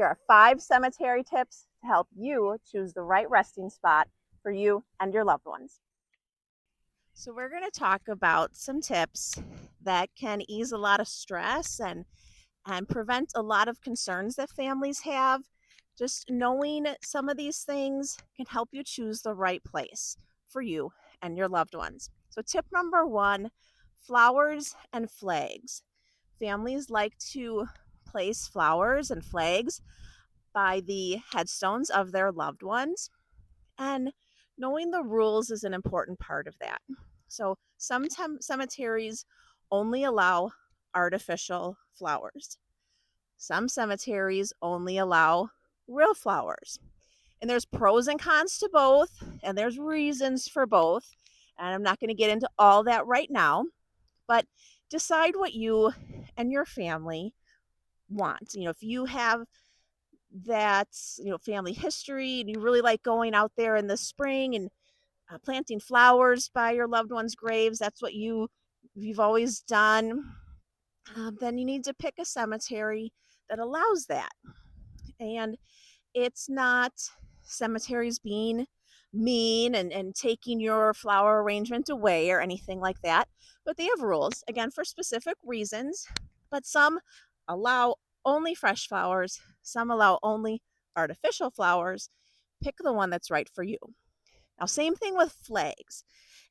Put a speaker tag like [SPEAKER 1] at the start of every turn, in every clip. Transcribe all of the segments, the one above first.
[SPEAKER 1] Here are 5 cemetery tips to help you choose the right resting spot for you and your loved ones. So, we're going to talk about some tips that can ease a lot of stress and prevent a lot of concerns that families have. Just knowing some of these things can help you choose the right place for you and your loved ones. So, tip number 1, flowers and flags. Families like to place flowers and flags by the headstones of their loved ones, and knowing the rules is an important part of that. So, some cemeteries only allow artificial flowers. Some cemeteries only allow real flowers. And there's pros and cons to both, and there's reasons for both. And I'm not going to get into all that right now, but decide what you and your family want. If you have that, family history and you really like going out there in the spring and planting flowers by your loved ones' graves, that's what you've always done, then you need to pick a cemetery that allows that. And it's not cemeteries being mean and taking your flower arrangement away or anything like that, but they have rules, again, for specific reasons. But some allow only fresh flowers, some allow only artificial flowers. Pick the one that's right for you. Now, same thing with flags.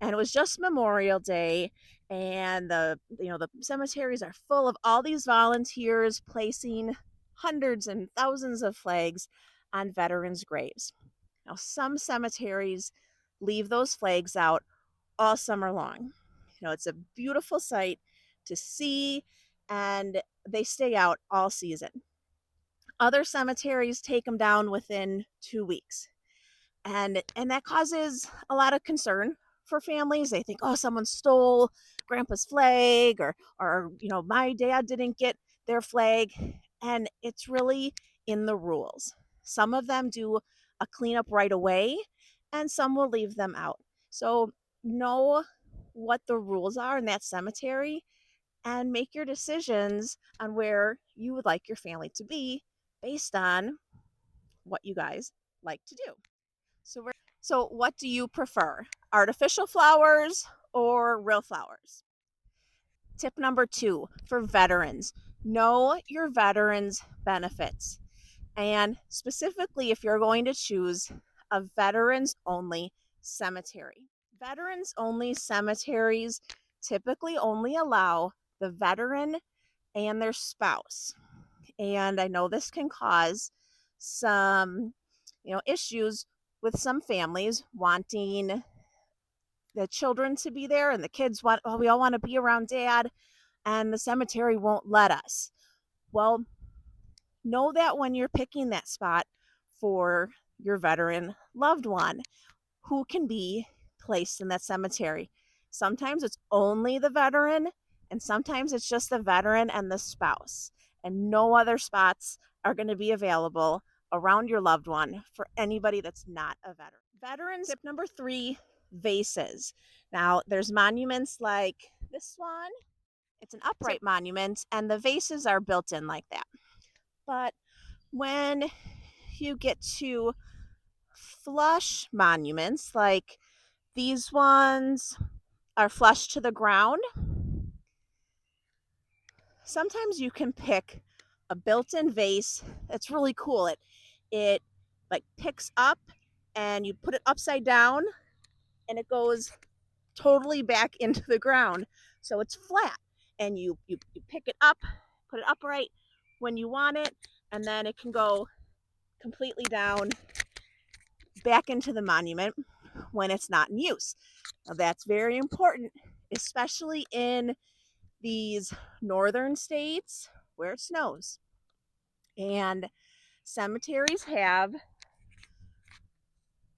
[SPEAKER 1] And it was just Memorial Day, and the cemeteries are full of all these volunteers placing hundreds and thousands of flags on veterans' graves. Now, some cemeteries leave those flags out all summer long. It's a beautiful sight to see, and they stay out all season. Other cemeteries take them down within 2 weeks, and that causes a lot of concern for families. They think, oh, someone stole grandpa's flag, or my dad didn't get their flag. And it's really in the rules. Some of them do a cleanup right away, and some will leave them out. So know what the rules are in that cemetery and make your decisions on where you would like your family to be based on what you guys like to do. So what do you prefer? Artificial flowers or real flowers? Tip number 2 for veterans: know your veterans' benefits. And specifically, if you're going to choose a veterans only cemetery, veterans only cemeteries typically only allow the veteran and their spouse. And I know this can cause some, issues with some families wanting the children to be there, and the kids want, oh, we all want to be around dad, and the cemetery won't let us. Well, know that when you're picking that spot for your veteran loved one who can be placed in that cemetery. Sometimes it's only the veteran, and sometimes it's just the veteran and the spouse, and no other spots are going to be available around your loved one for anybody that's not a veteran. Veterans, tip number 3, vases. Now, there's monuments like this one. It's an upright monument, and the vases are built in like that. But when you get to flush monuments, like these ones are flush to the ground, sometimes you can pick a built-in vase that's really cool. It like picks up, and you put it upside down, and it goes totally back into the ground. So it's flat, and you pick it up, put it upright when you want it, and then it can go completely down back into the monument when it's not in use. Now, that's very important, especially in these northern states where it snows. And cemeteries have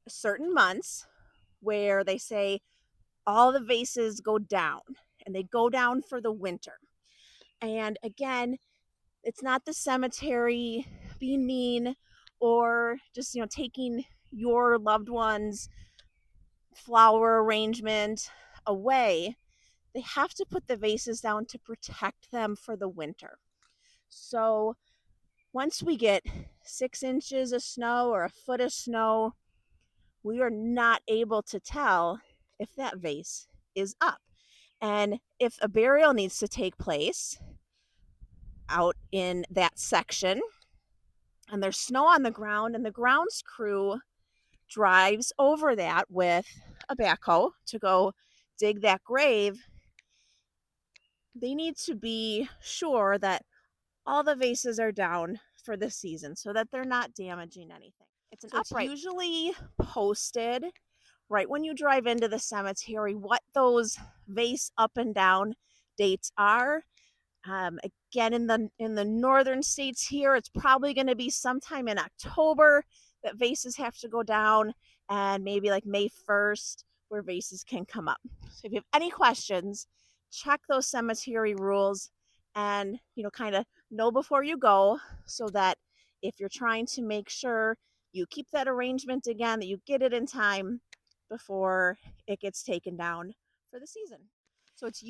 [SPEAKER 1] certain months where they say all the vases go down, and they go down for the winter. And again, it's not the cemetery being mean or just, taking your loved one's flower arrangement away. They have to put the vases down to protect them for the winter. So Once we get 6 inches of snow or a foot of snow, we are not able to tell if that vase is up. And if a burial needs to take place out in that section and there's snow on the ground and the grounds crew drives over that with a backhoe to go dig that grave, they need to be sure that all the vases are down for the season so that they're not damaging anything. It's an upright. It's usually posted right when you drive into the cemetery what those vase up and down dates are. Again, in the northern states here, it's probably going to be sometime in October that vases have to go down, and maybe like May 1st where vases can come up. So if you have any questions, check those cemetery rules and kind of know before you go, so that if you're trying to make sure you keep that arrangement again, that you get it in time before it gets taken down for the season. So it's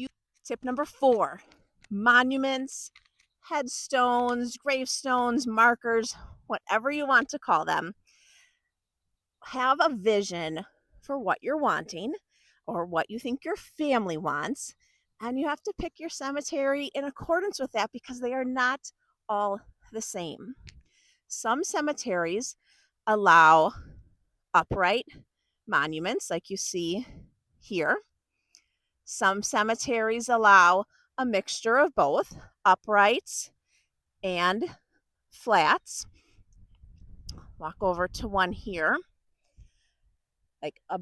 [SPEAKER 1] tip number 4: monuments, headstones, gravestones, markers, whatever you want to call them. Have a vision for what you're wanting or what you think your family wants, and you have to pick your cemetery in accordance with that because they are not all the same. Some cemeteries allow upright monuments like you see here. Some cemeteries allow a mixture of both, uprights and flats. Walk over to one here, like a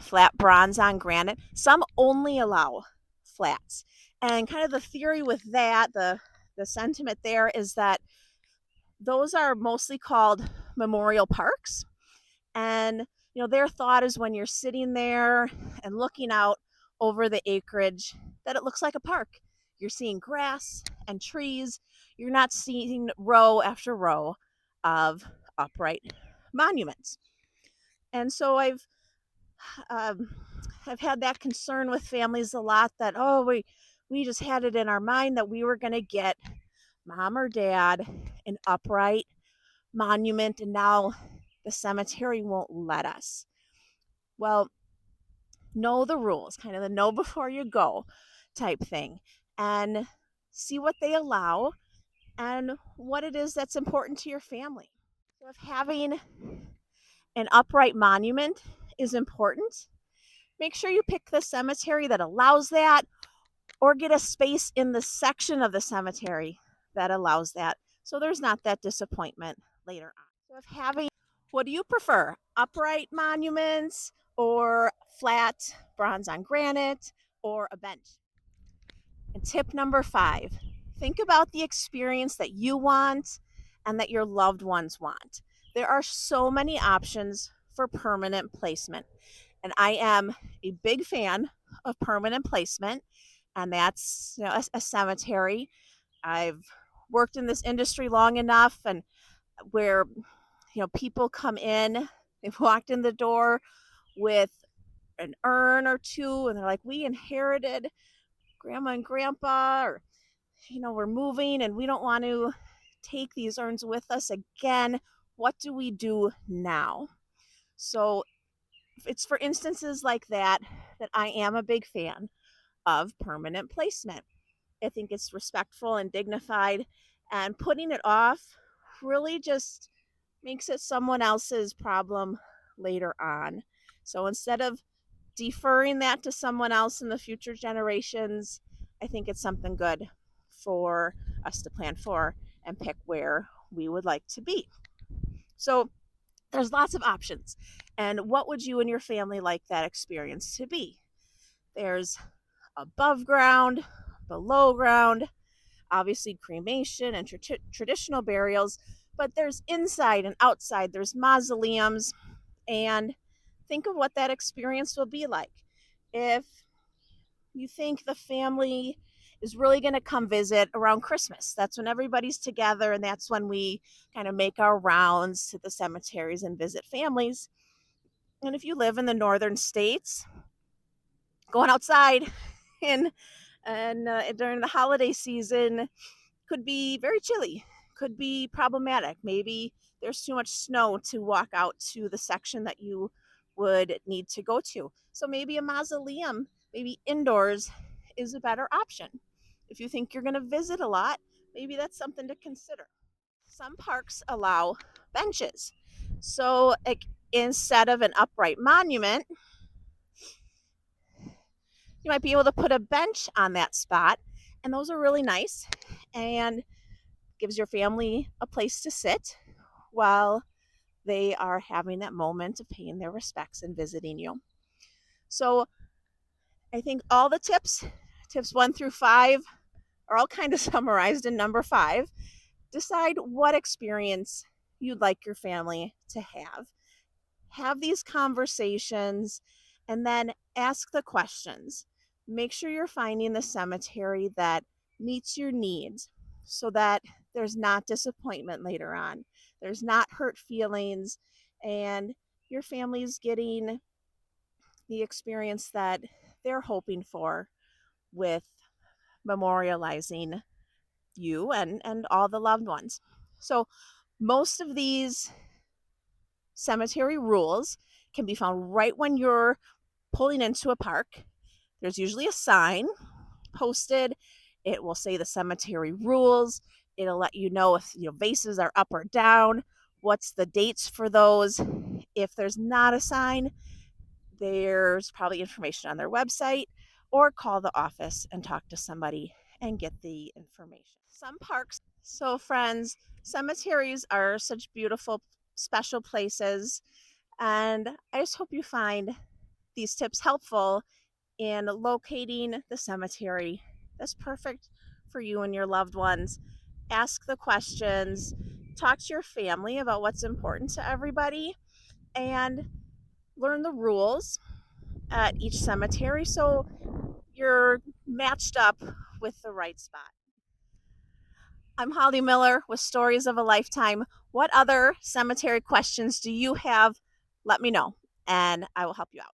[SPEAKER 1] flat bronze on granite. Some only allow flats. And kind of the theory with that, the sentiment there is that those are mostly called memorial parks. And their thought is when you're sitting there and looking out over the acreage, that it looks like a park. You're seeing grass and trees. You're not seeing row after row of upright monuments. And so I've had that concern with families a lot, that we just had it in our mind that we were going to get mom or dad an upright monument, and now the cemetery won't let us. Well, know the rules, kind of the know before you go type thing, and see what they allow and what it is that's important to your family. So if having an upright monument is important, make sure you pick the cemetery that allows that, or get a space in the section of the cemetery that allows that, so there's not that disappointment later on. So what do you prefer? Upright monuments or flat bronze on granite or a bench? And tip number 5, think about the experience that you want and that your loved ones want. There are so many options for permanent placement, and I am a big fan of permanent placement, and that's a cemetery. I've worked in this industry long enough, and where people come in, they've walked in the door with an urn or two, and they're like, we inherited grandma and grandpa, or we're moving and we don't want to take these urns with us again. What do we do now? So it's for instances like that I am a big fan of permanent placement. I think it's respectful and dignified, and putting it off really just makes it someone else's problem later on. So instead of deferring that to someone else in the future generations, I think it's something good for us to plan for and pick where we would like to be. So there's lots of options. And what would you and your family like that experience to be? There's above ground, below ground, obviously cremation and traditional burials, but there's inside and outside. There's mausoleums, and think of what that experience will be like. If you think the family is really going to come visit around Christmas, that's when everybody's together, and that's when we kind of make our rounds to the cemeteries and visit families. And if you live in the northern states, going outside in and during the holiday season could be very chilly, could be problematic. Maybe there's too much snow to walk out to the section that you would need to go to. So maybe a mausoleum, maybe indoors, is a better option. If you think you're going to visit a lot, maybe that's something to consider. Some parks allow benches. So instead of an upright monument, you might be able to put a bench on that spot. And those are really nice and gives your family a place to sit while they are having that moment of paying their respects and visiting you. So I think all the tips 1 through 5, are all kind of summarized in number 5. Decide what experience you'd like your family to have. Have these conversations and then ask the questions. Make sure you're finding the cemetery that meets your needs so that there's not disappointment later on. There's not hurt feelings, and your family's getting the experience that they're hoping for with memorializing you and all the loved ones. So, most of these cemetery rules can be found right when you're pulling into a park. There's usually a sign posted. It will say the cemetery rules. It'll let you know if vases are up or down, what's the dates for those. If there's not a sign, there's probably information on their website, or call the office and talk to somebody and get the information. Some parks, so friends, cemeteries are such beautiful, special places, and I just hope you find these tips helpful in locating the cemetery that's perfect for you and your loved ones. Ask the questions, talk to your family about what's important to everybody, and learn the rules at each cemetery so you're matched up with the right spot. I'm Holly Miller with Stories of a Lifetime. What other cemetery questions do you have? Let me know, and I will help you out.